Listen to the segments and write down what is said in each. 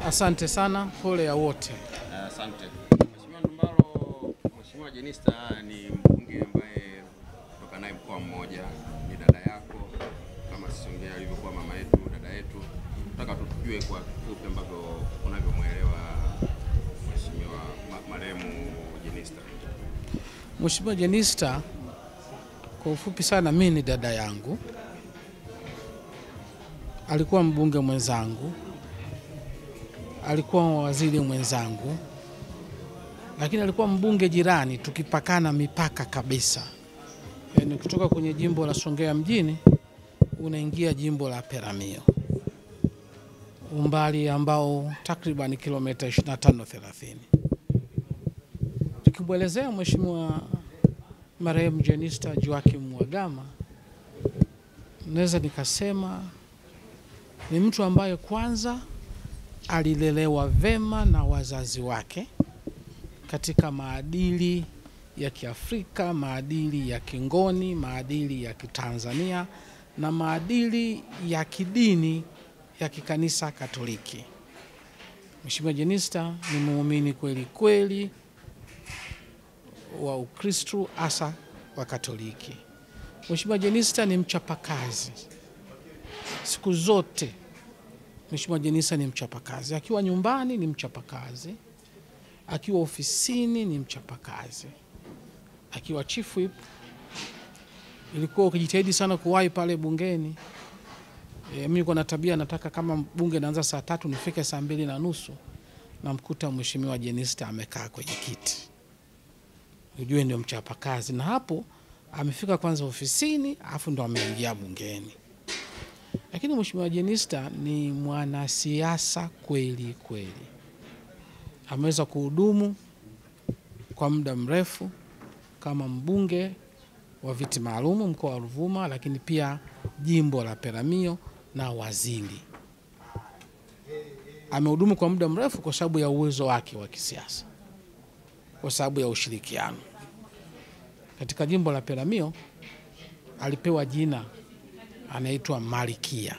Asante sana, pole ya wote. Asante. Mheshimiwa Ndumbaro, Mheshimiwa Jenista ni mbunge ambaye kutoka naye mkoa mmoja, ni dada yako kama Songea alivyokuwa mama yetu, dada yetu. Nataka tutujue kwa kifupi ambavyo unavyomuelewa Mheshimiwa marehemu Jenista. Mheshimiwa Jenista kwa ufupi sana, mimi ni dada yangu. Alikuwa mbunge mwenzangu, alikuwa waziri mwenzangu, lakini alikuwa mbunge jirani, tukipakana mipaka kabisa. Yani kutoka kwenye jimbo la Songea mjini unaingia jimbo la Peramiho, umbali ambao takriban kilomita 25-30. Tukimwelezea Mheshimiwa marehemu Jenista Joakim Mhagama, naweza nikasema ni mtu ambaye kwanza alilelewa vema na wazazi wake katika maadili ya Kiafrika, maadili ya Kingoni, maadili ya Kitanzania na maadili ya kidini ya Kikanisa Katoliki. Mheshimiwa Jenista ni muumini kweli kweli wa Ukristo, hasa wa Katoliki. Mheshimiwa Jenista ni mchapakazi. Siku zote Mheshimiwa Jenista ni mchapakazi. Akiwa nyumbani ni mchapakazi, akiwa ofisini ni mchapakazi, akiwa chief whip ilikuwa ukijitahidi sana kuwahi pale bungeni. Mimi niko na tabia, nataka kama bunge naanza saa 3 nifike saa 2:30, namkuta Mheshimiwa Jenista amekaa kwenye kiti. Ujue ndio mchapakazi, na hapo amefika kwanza ofisini afu ndo ameingia bungeni. Lakini Mheshimiwa Jenista ni mwanasiasa kweli kweli. Ameweza kuhudumu kwa muda mrefu kama mbunge wa viti maalum mkoa wa Ruvuma, lakini pia jimbo la Peramiho na waziri. Amehudumu kwa muda mrefu kwa sababu ya uwezo wake wa kisiasa, kwa sababu ya ushirikiano. Katika jimbo la Peramiho alipewa jina, anaitwa Malkia.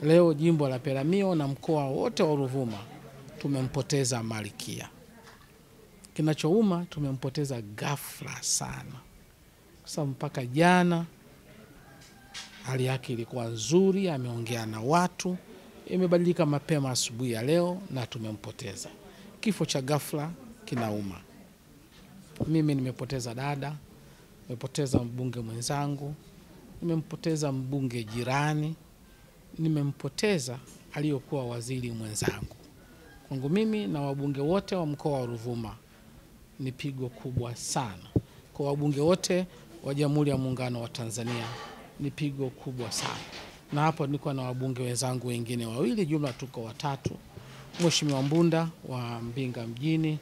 Leo jimbo la Peramiho na mkoa wote wa Ruvuma tumempoteza Malkia. Kinachouma, tumempoteza ghafla sana. Sasa mpaka jana hali yake ilikuwa nzuri, ameongea na watu, imebadilika mapema asubuhi ya leo na tumempoteza. Kifo cha ghafla kinauma. Mimi nimepoteza dada, nimepoteza mbunge mwenzangu, nimempoteza mbunge jirani, nimempoteza aliyokuwa waziri mwenzangu. Kwangu mimi na wabunge wote wa mkoa wa Ruvuma ni pigo kubwa sana. Kwa wabunge wote wa Jamhuri ya Muungano wa Tanzania ni pigo kubwa sana. Na hapo niko na wabunge wenzangu wengine wawili, jumla tuko watatu. Mheshimiwa Mbunda wa Mbinga mjini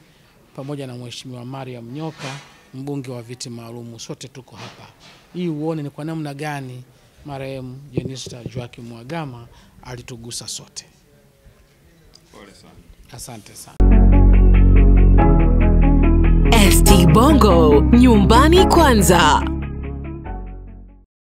pamoja na Mheshimiwa Mariam Nyoka, mbunge wa viti maalum, sote tuko hapa. Hii uone ni kwa namna gani marehemu Jenista Joakim Mhagama alitugusa sote. Pole sana. Asante sana. ST Bongo, nyumbani kwanza.